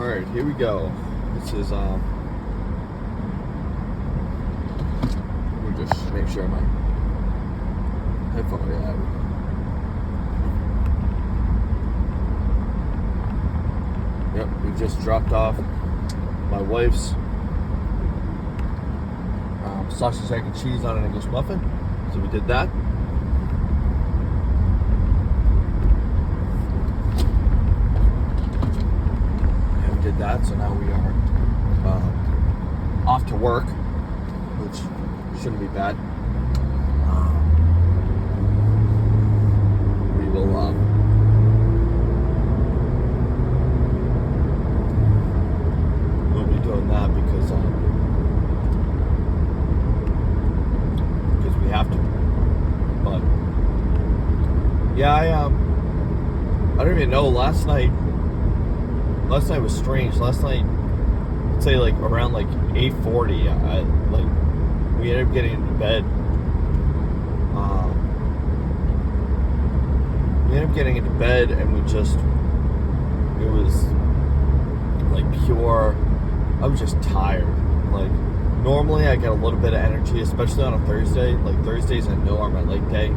Alright, here we go. This is, let me just make sure my headphone, Yep, we just dropped off my wife's sausage, egg, and cheese on an English muffin. So we did that. So now we are off to work, which shouldn't be bad. We will we'll be doing that because we have to. But yeah, I don't even know. Last night was strange. Last night, I'd say like around like 8:40, we ended up getting into bed. And it was like pure. I was just tired. Like normally I get a little bit of energy, especially on a Thursday. Like Thursdays I know are my leg day.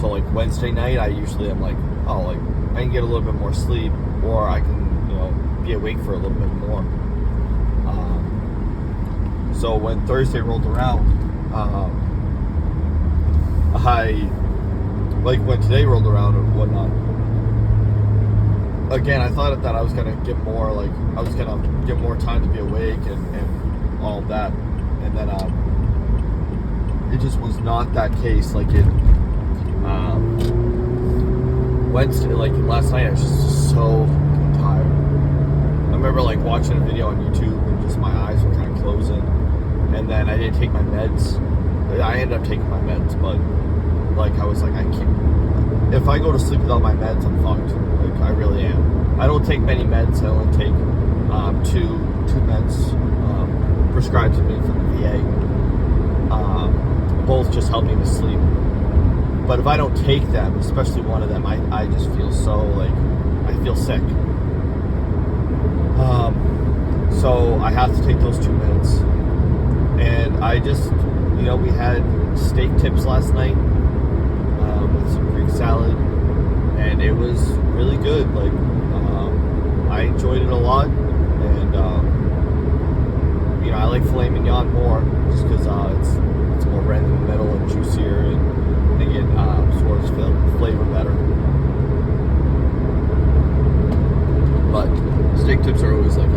So like Wednesday night I usually am like, oh, like I can get a little bit more sleep, or I can, be awake for a little bit more. So when Thursday rolled around, when today rolled around and whatnot, again, I thought that I was gonna get more, more time to be awake and all of that, and then it just was not that case. Like it. Wednesday, like last night, I was just so tired. I remember like watching a video on YouTube and just my eyes were kind of closing, and then I didn't take my meds. I ended up taking my meds, but like I was like, I can't. If I go to sleep without my meds, I'm fucked. Like I really am. I don't take many meds. I only take two meds prescribed to me from the VA. Both just help me to sleep. But if I don't take them, especially one of them, I just feel so, like, I feel sick. So I have to take those 2 meds. And I just, we had steak tips last night with some Greek salad. And it was really good. Like, I enjoyed it a lot. And, I like filet mignon more just because it's more red in the middle and juicier. And they get sort of flavor better. But steak tips are always like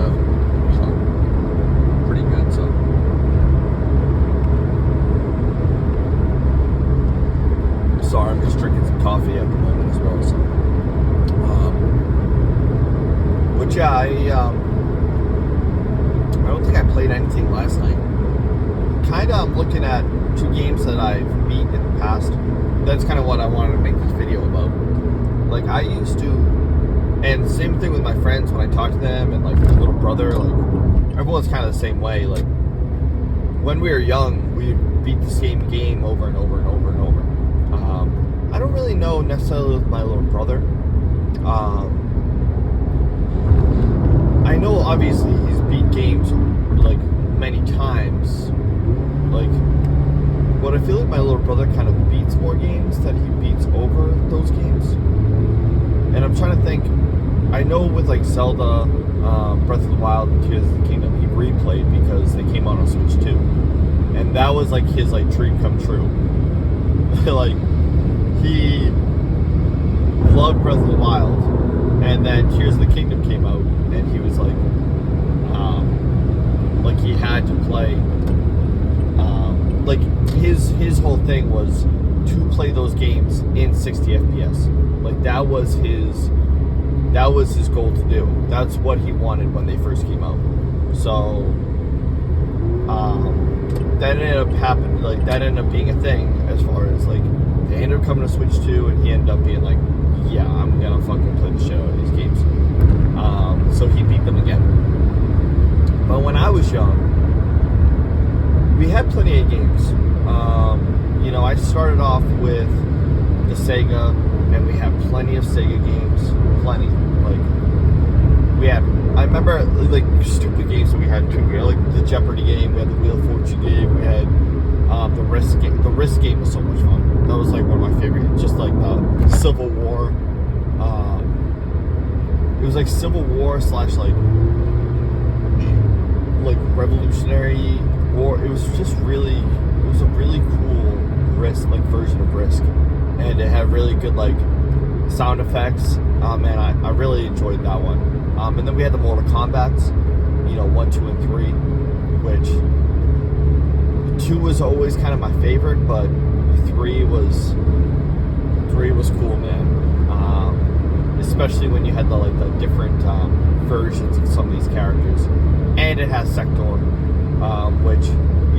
pretty good. So sorry, I'm just drinking some coffee at the moment as well. So, but yeah, I don't think I played anything last night. Kind of looking at 2 games that I've beat in the past. That's kind of what I wanted to make this video about. Like I used to, and same thing with my friends when I talk to them, and like my little brother, like everyone's kind of the same way. Like when we were young, we beat the same game over and over and over and over. I don't really know necessarily with my little brother. I know obviously he's beat games like many times, like. But I feel like my little brother kind of beats more games that he beats over those games. And I'm trying to think, I know with like Zelda, Breath of the Wild, and Tears of the Kingdom, he replayed because they came out on Switch 2. And that was like his like dream come true. Like, he loved Breath of the Wild, and then Tears of the Kingdom came out, and he was like he had to play. Like his whole thing was to play those games in 60 FPS. Like that was his goal to do. That's what he wanted when they first came out. So that ended up happening. Like that ended up being a thing as far as like they ended up coming to Switch 2, and he ended up being like, yeah, I'm gonna fucking play the shit out of these games. So he beat them again. But when I was young, we had plenty of games. I started off with the Sega, and we had plenty of Sega games. Plenty. Like, remember like stupid games that we had too. We had like the Jeopardy game, we had the Wheel of Fortune game, we had the Risk game. The Risk game was so much fun. That was like one of my favorite games. Just like the Civil War. It was like Civil War / like Revolutionary War. It was just really, it was a really cool Risk, like version of Risk, and it had really good like sound effects. And I really enjoyed that one. And then we had the Mortal Kombats, 1, 2, and 3, which 2 was always kind of my favorite, but 3 was cool, man. Especially when you had the different versions of some of these characters, and it has Sector, which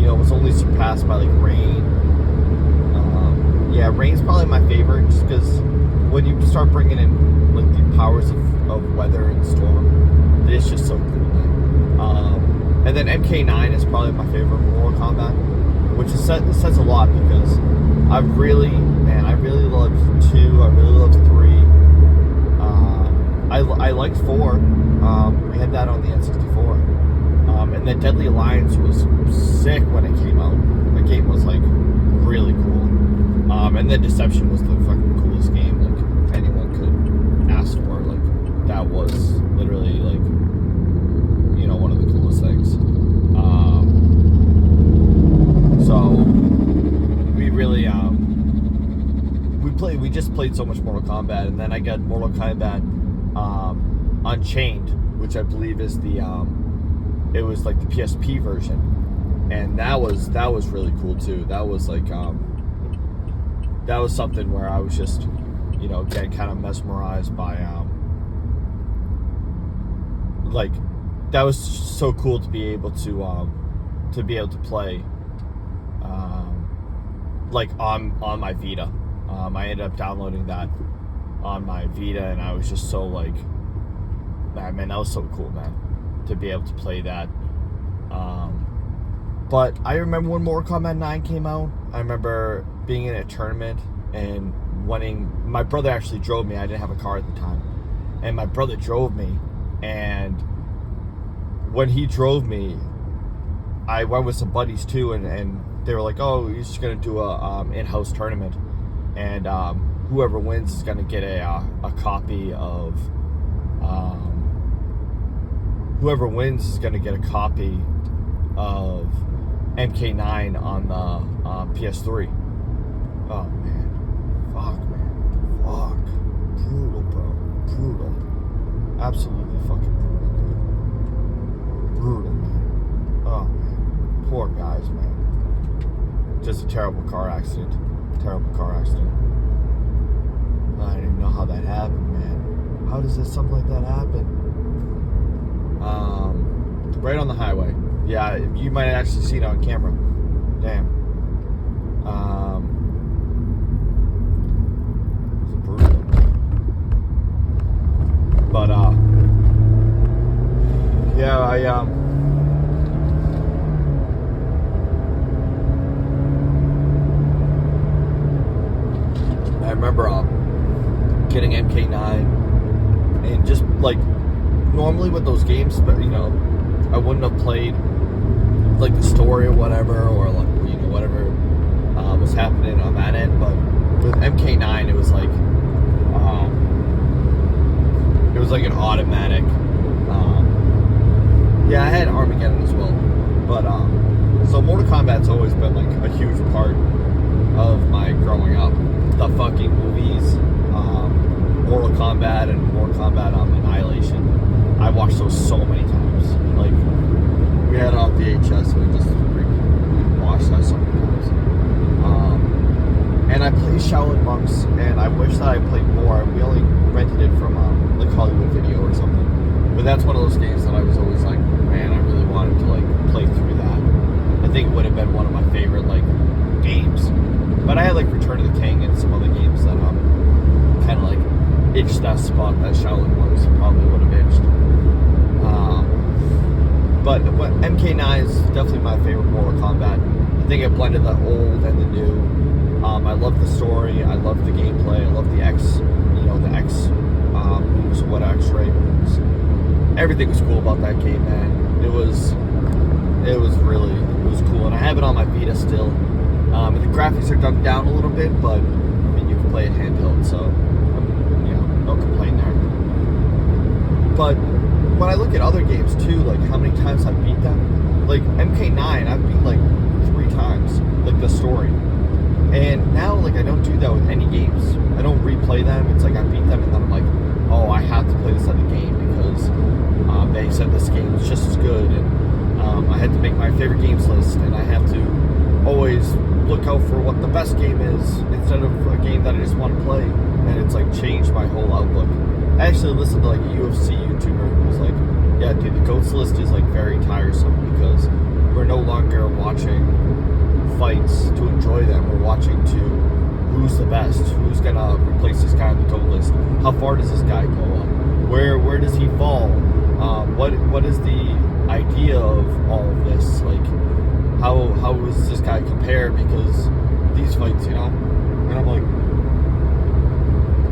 was only surpassed by like Rain. Yeah, Rain's probably my favorite, just because when you start bringing in like the powers of weather and storm, it's just so cool, man. And then MK9 is probably my favorite Mortal Kombat, which says a lot, because I really loved 2, I really loved 3. I liked 4. We had that on the N64. And then Deadly Alliance was sick when it came out. The game was like really cool. And then Deception was the fucking coolest game like anyone could ask for. Like that was literally like one of the coolest things. So we really we just played so much Mortal Kombat, and then I got Mortal Kombat Unchained, which I believe is it was like the PSP version, and that was really cool too. That was like that was something where I was just again kind of mesmerized by like that was so cool to be able to play like on my Vita. I ended up downloading that on my Vita, and I was just so like, man, that was so cool, man, to be able to play that. But I remember when Mortal Kombat 9 came out, I remember being in a tournament and winning. My brother actually drove me. I didn't have a car at the time, and my brother drove me, and when he drove me, I went with some buddies too, and they were like, oh, he's just gonna do a in-house tournament, and whoever wins is gonna get a copy of whoever wins is gonna get a copy of MK9 on the PS3. Oh man, fuck, brutal, bro, brutal, absolutely fucking brutal, man. Oh man, poor guys, man. Just a terrible car accident. I don't even know how that happened, man. How does something like that happen? Right on the highway. Yeah, you might actually see it on camera. Damn. It's brutal. But yeah, I remember getting MK9, and just like normally with those games, but I wouldn't have played like the story or whatever, or like whatever was happening on that end. But with MK9, it was like an automatic. Yeah, I had Armageddon as well, but so Mortal Kombat's always been like a huge part of my growing up. The fucking movies, Mortal Kombat and Mortal Kombat Annihilation. I watched those so many times. Like, we had it on VHS, and we just watched that so many times. And I played Shaolin Monks, and I wish that I played more. We only rented it from like Hollywood Video or something. But that's one of those games that I was always like, man, I really wanted to like play through that. I think it would have been one of my favorite like games. But I had like Return of the King and some other games that kind of like itched that spot that Shaolin Monks probably would have itched. But MK9 is definitely my favorite Mortal Kombat. I think it blended the old and the new. I love the story. I love the gameplay. I love the X, the X moves, what X-ray moves. everything was cool about that game, man. It was cool, and I have it on my Vita still. And the graphics are dumbed down a little bit, but I mean, you can play it handheld, so no complaint there. But when I look at other games too, like how many times I've beat them, like MK9, I've beat like 3 times, like the story. And now, like, I don't do that with any games. I don't replay them. It's like I beat them and then I'm like, oh, I have to play this other game because they said this game is just as good, and I had to make my favorite games list, and I have to always look out for what the best game is instead of a game that I just want to play. And it's like changed my whole outlook. I actually listened to like a UFC YouTuber who was like, yeah, dude, the GOATS list is like very tiresome because we're no longer watching fights to enjoy them. We're watching to who's the best, who's gonna replace this guy on the GOAT list, how far does this guy go up, where does he fall, what is the idea of all of this, like how is this guy compared, because these fights, and I'm like,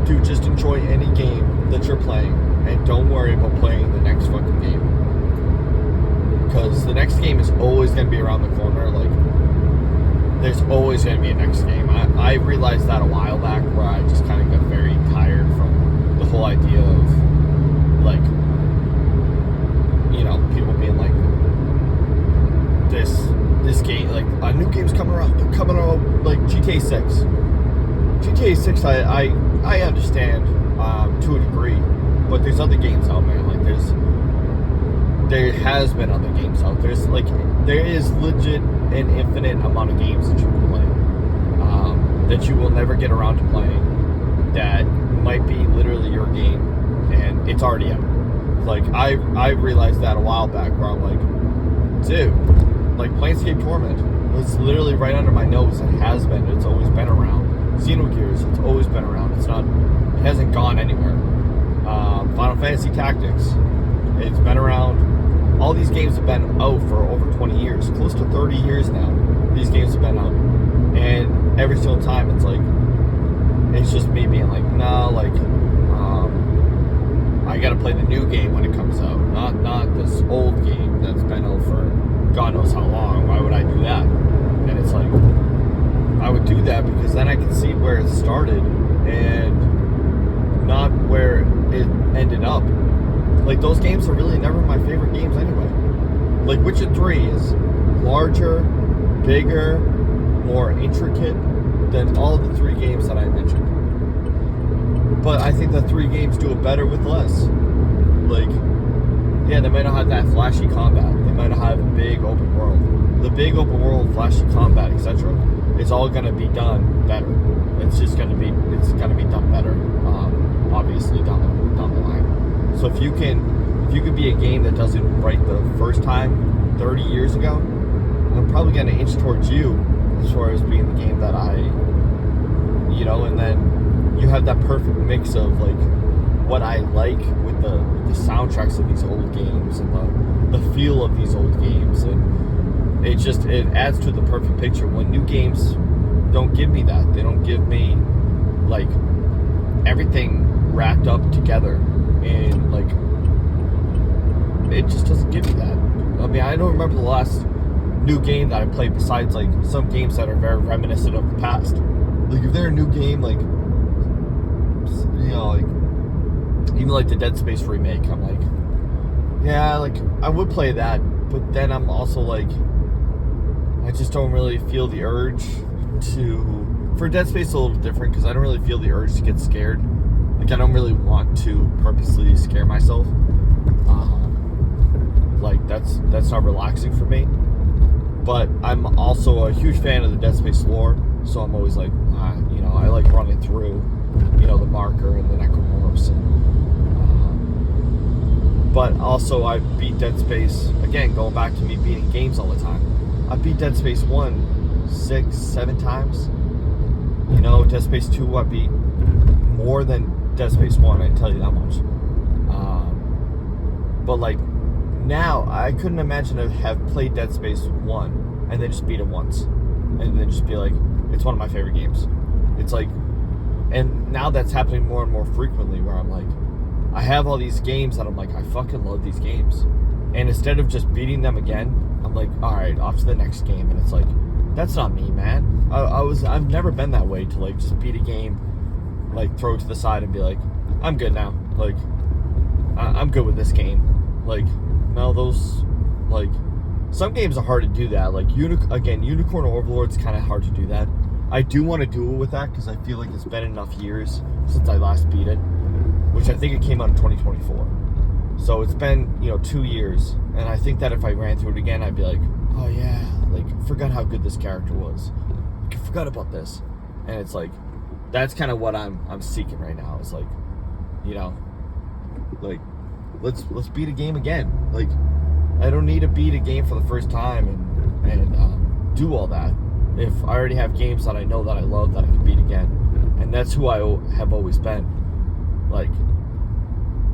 dude, just enjoy any game that you're playing and don't worry about playing the next fucking game, because the next game is always going to be around the corner. Like, there's always going to be a next game. I realized that a while back, where I just kind of got very tired from the whole idea of, like, people being like, this game, like, a new game's coming out, like GTA 6. GTA 6, I understand to a degree, but there's other games out, man. Like, there has been other games out. There is legit an infinite amount of games that you can play, that you will never get around to playing, that might be literally your game, and it's already out. Like, I realized that a while back, where I'm like, dude, like, Planescape Torment was literally right under my nose. It has been. It's always been around. Xenogears, it's always been around. It hasn't gone anywhere. Final Fantasy Tactics, it's been around. All these games have been out for over 20 years, close to 30 years now. These games have been out, and every single time it's like, it's just me being like, nah, like, I gotta play the new game when it comes out, not this old game that's been out for God knows how long. Why would I do that? And it's like, I would do that because then I can see where it started and not where it ended up. Like, those games are really never my favorite games anyway. Like, Witcher 3 is larger, bigger, more intricate than all of the 3 games that I mentioned. But I think the 3 games do it better with less. Like, yeah, they might not have that flashy combat. They might not have a big open world. The big open world, flashy combat, etc. is all going to be done better. It's going to be done better, obviously, down the line. So if you could be a game that does it right the first time 30 years ago, I'm probably going to inch towards you as far as being the game that and then you have that perfect mix of, like, what I like with the soundtracks of these old games and the feel of these old games, and it adds to the perfect picture. When new games don't give me that, they don't give me, like, everything wrapped up together, and, like, it just doesn't give me that. I mean, I don't remember the last new game that I played besides, like, some games that are very reminiscent of the past. Like, if they're a new game, like, like, even like the Dead Space remake, I'm like, yeah, like, I would play that, but then I'm also like, I just don't really feel the urge to. For Dead Space, it's a little different because I don't really feel the urge to get scared. Like, I don't really want to purposely scare myself. Like, that's not relaxing for me. But I'm also a huge fan of the Dead Space lore, so I'm always like, I like running through, the marker and the necromorphs. But also, I beat Dead Space, again, going back to me beating games all the time. I beat Dead Space 1 6, 7 times. Dead Space 2, I beat more than Dead Space 1, I can tell you that much. But, like, now, I couldn't imagine to have played Dead Space 1 and then just beat it once. And then just be like, it's one of my favorite games. It's like, and now that's happening more and more frequently where I'm like, I have all these games that I'm like, I fucking love these games. And instead of just beating them again, I'm like, all right, off to the next game. And it's like, that's not me, man. I've never been that way to like just beat a game, like throw it to the side and be like, I'm good now. Like, I'm good with this game. Like, no, those, like, some games are hard to do that. Like, Unicorn Overlord's kind of hard to do that. I do want to do it with that because I feel like it's been enough years since I last beat it, which I think it came out in 2024. So it's been, 2 years. And I think that if I ran through it again, I'd be like, oh yeah, like, forgot how good this character was. I forgot about this. And it's like, that's kind of what I'm seeking right now. It's like, like, let's beat a game again. Like, I don't need to beat a game for the first time and do all that if I already have games that I know that I love that I can beat again. And that's who I have always been. Like,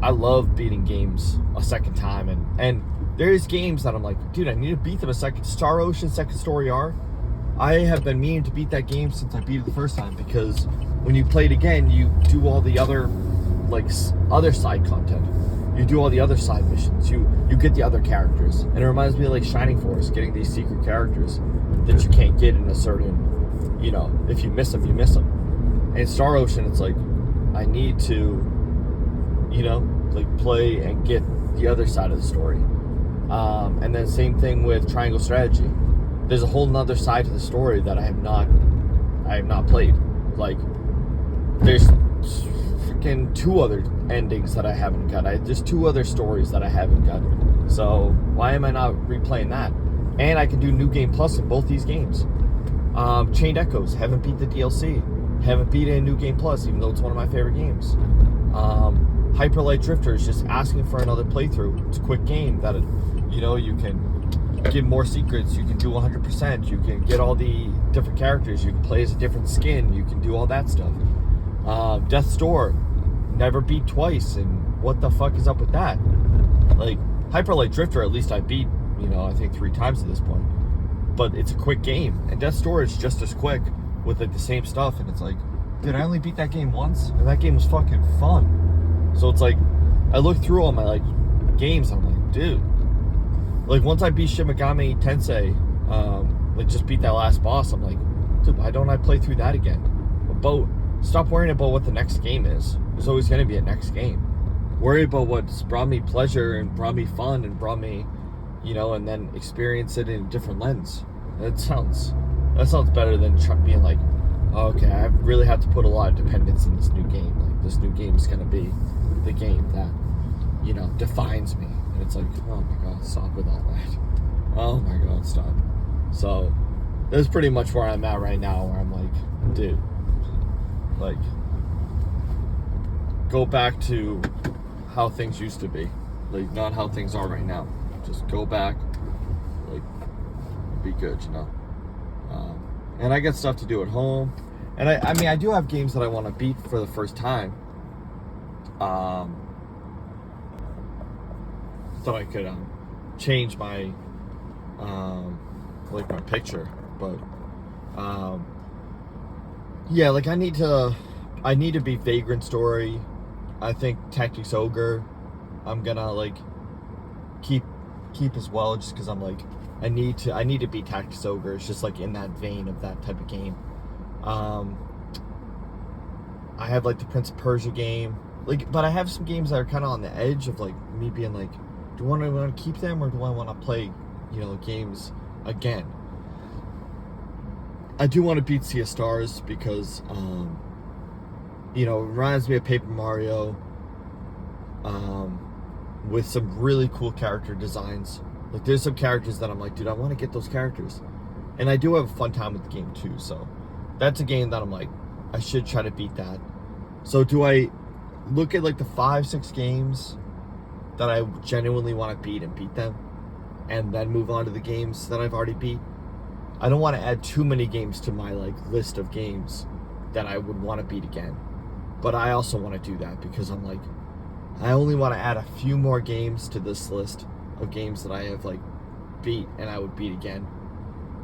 I love beating games a second time, and there's games that I'm like, dude, I need to beat them a second. Star Ocean Second Story R, I have been meaning to beat that game since I beat it the first time, because when you play it again, you do all the other, like, other side content. You do all the other side missions. You get the other characters. And it reminds me of, like, Shining Force, getting these secret characters that you can't get in a certain, if you miss them, you miss them. And Star Ocean, it's like, I need to, like, play and get the other side of the story. And then same thing with Triangle Strategy. There's a whole nother side to the story that I have not played. Like, there's freaking 2 other endings that I haven't got. There's 2 other stories that I haven't got. So why am I not replaying that? And I can do New Game Plus in both these games. Chained Echoes, haven't beat the DLC. Haven't beat it in New Game Plus, even though it's one of my favorite games. Hyper Light Drifter is just asking for another playthrough. It's a quick game that, you can get more secrets, you can do 100%, you can get all the different characters, you can play as a different skin, you can do all that stuff. Death's Door, never beat twice, and what the fuck is up with that? Like, Hyper Light Drifter, at least I beat, I think 3 times at this point. But it's a quick game, and Death's Door is just as quick with, like, the same stuff, and it's like, dude, I only beat that game once, and that game was fucking fun. So it's like, I look through all my, like, games, and I'm like, dude, like, once I beat Shin Megami Tensei, like, just beat that last boss, I'm like, dude, why don't I play through that again? Stop worrying about what the next game is. There's always going to be a next game. Worry about what's brought me pleasure and brought me fun and brought me, and then experience it in a different lens. That sounds better than being like, oh, okay, I really have to put a lot of dependence in this new game. Like, this new game is going to be the game that, defines me. And it's like, oh my God, stop with all that. Oh my God, stop. So that's pretty much where I'm at right now, where I'm like, dude, like, go back to how things used to be. Like, not how things are right now. Just go back, like, be good, and I got stuff to do at home. And I mean, I do have games that I want to beat for the first time. Thought I could change my like my picture, but yeah, like, I need to beat Vagrant Story. I think Tactics Ogre I'm gonna, like, keep as well, just because I'm like, I need to beat Tactics Ogre. It's just, like, in that vein of that type of game. I have, like, the Prince of Persia game, like, but I have some games that are kind of on the edge of, like, me being like, do I want to keep them, or do I want to play, games again? I do want to beat Sea of Stars because, it reminds me of Paper Mario, with some really cool character designs. Like, there's some characters that I'm like, dude, I want to get those characters. And I do have a fun time with the game too, so that's a game that I'm like, I should try to beat that. So do I look at, like, the 5-6 games that I genuinely want to beat and beat them, and then move on to the games that I've already beat? I don't want to add too many games to my, like, list of games that I would want to beat again. But I also want to do that because I'm like, I only want to add a few more games to this list of games that I have, like, beat and I would beat again.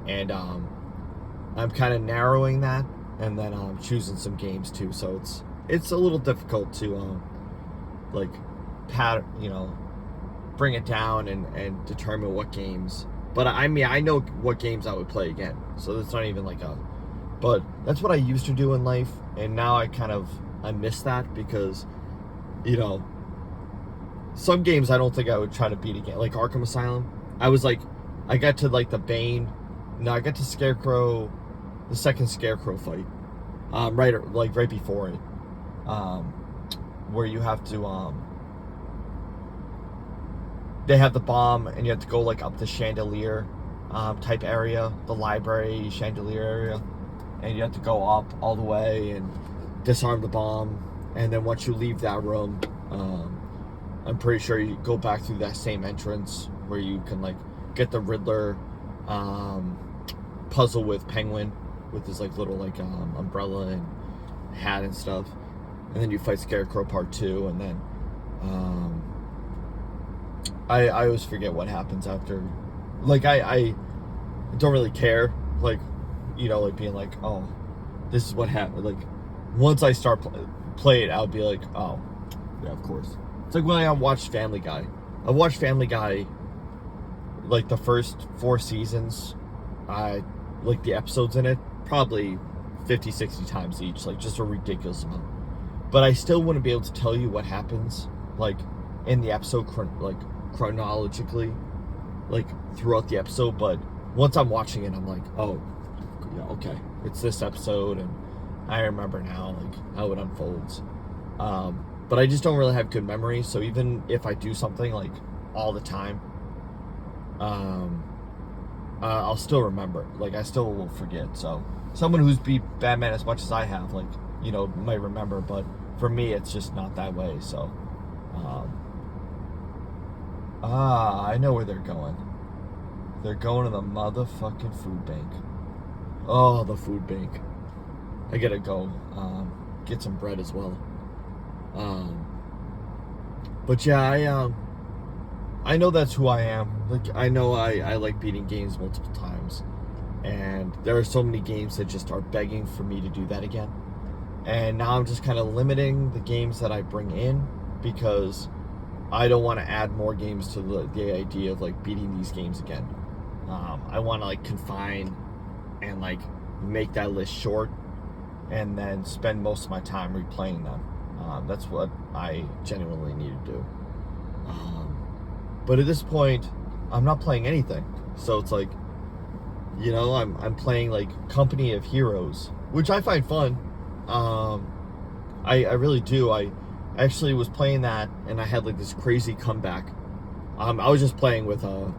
And I'm kind of narrowing that, and then choosing some games too. So it's a little difficult to like bring it down and determine what games. But I mean, I know what games I would play again, so that's not even like a. But that's what I used to do in life, and now I miss that because, some games I don't think I would try to beat again. Like Arkham Asylum, I got to like the Bane. No, I got to Scarecrow, the second Scarecrow fight, right before it, where you have to they have the bomb and you have to go like up the chandelier type area, the library chandelier area, and you have to go up all the way and disarm the bomb, and then once you leave that room, I'm pretty sure you go back through that same entrance where you can like get the Riddler puzzle with Penguin with his like little like umbrella and hat and stuff, and then you fight Scarecrow part 2, and then I always forget what happens after. Like I don't really care, like like being like, oh, this is what happened. Like once I start play it, I'll be like, oh yeah, of course. It's like when I watched Family Guy. I watched Family Guy like the first 4 seasons. I like the episodes in it probably 50-60 times each, like just a ridiculous amount. But I still wouldn't be able to tell you what happens like in the episode chronologically, like throughout the episode. But once I'm watching it, I'm like, oh yeah, okay, it's this episode, and I remember now like how it unfolds. But I just don't really have good memory, so even if I do something like all the time, I'll still remember. Like I still will forget. So someone who's beat Batman as much as I have, like might remember, but for me it's just not that way. So I know where they're going. They're going to the motherfucking food bank. Oh, the food bank. I gotta go get some bread as well. But yeah, I know that's who I am. Like I know I like beating games multiple times, and there are so many games that just are begging for me to do that again. And now I'm just kind of limiting the games that I bring in because I don't want to add more games to the idea of like beating these games again. I want to like confine and like make that list short, and then spend most of my time replaying them. That's what I genuinely need to do. But at this point, I'm not playing anything. So it's like, I'm playing like Company of Heroes, which I find fun. I really do. I actually was playing that, and I had like this crazy comeback. I was just playing with a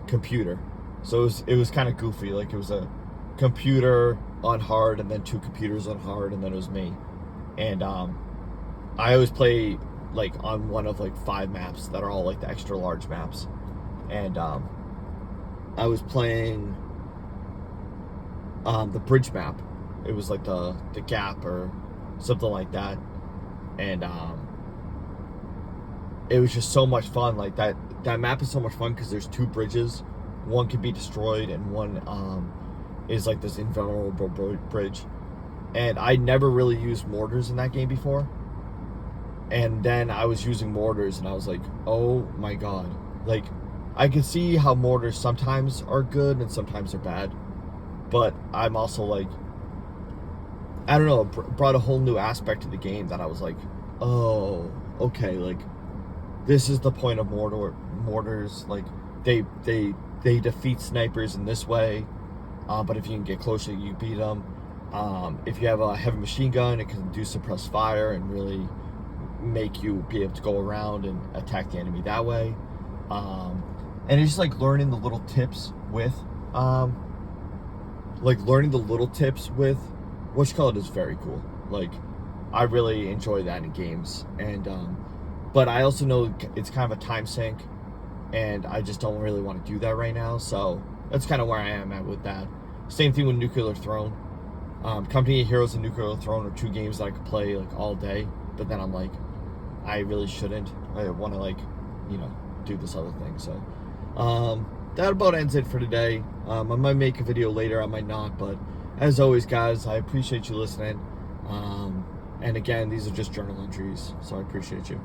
computer, so it was kind of goofy. Like it was a computer on hard, and then 2 computers on hard, and then it was me. And I always play like on one of like 5 maps that are all like the extra large maps. And I was playing the bridge map. It was like the gap or something like that. And it was just so much fun. Like that map is so much fun because there's 2 bridges. One can be destroyed, and one is like this invulnerable bridge. And I never really used mortars in that game before. And then I was using mortars, and I was like, oh my god. Like, I can see how mortars sometimes are good and sometimes are bad. But I'm also like, I don't know, it brought a whole new aspect to the game that I was like, oh, okay, like, this is the point of mortars. Like, they defeat snipers in this way. But if you can get closer, you beat them. If you have a heavy machine gun, it can do suppressed fire and really make you be able to go around and attack the enemy that way. And it's just like learning the little tips with whatchamacallit is very cool. Like I really enjoy that in games. And but I also know it's kind of a time sink, and I just don't really want to do that right now. So that's kind of where I am at with that. Same thing with Nuclear Throne. Company of Heroes and Nuclear Throne are 2 games that I could play like all day, but then I'm like, I really shouldn't. I want to like, do this other thing. So that about ends it for today. I might make a video later, I might not, but as always, guys, I appreciate you listening. And again, these are just journal entries, so I appreciate you.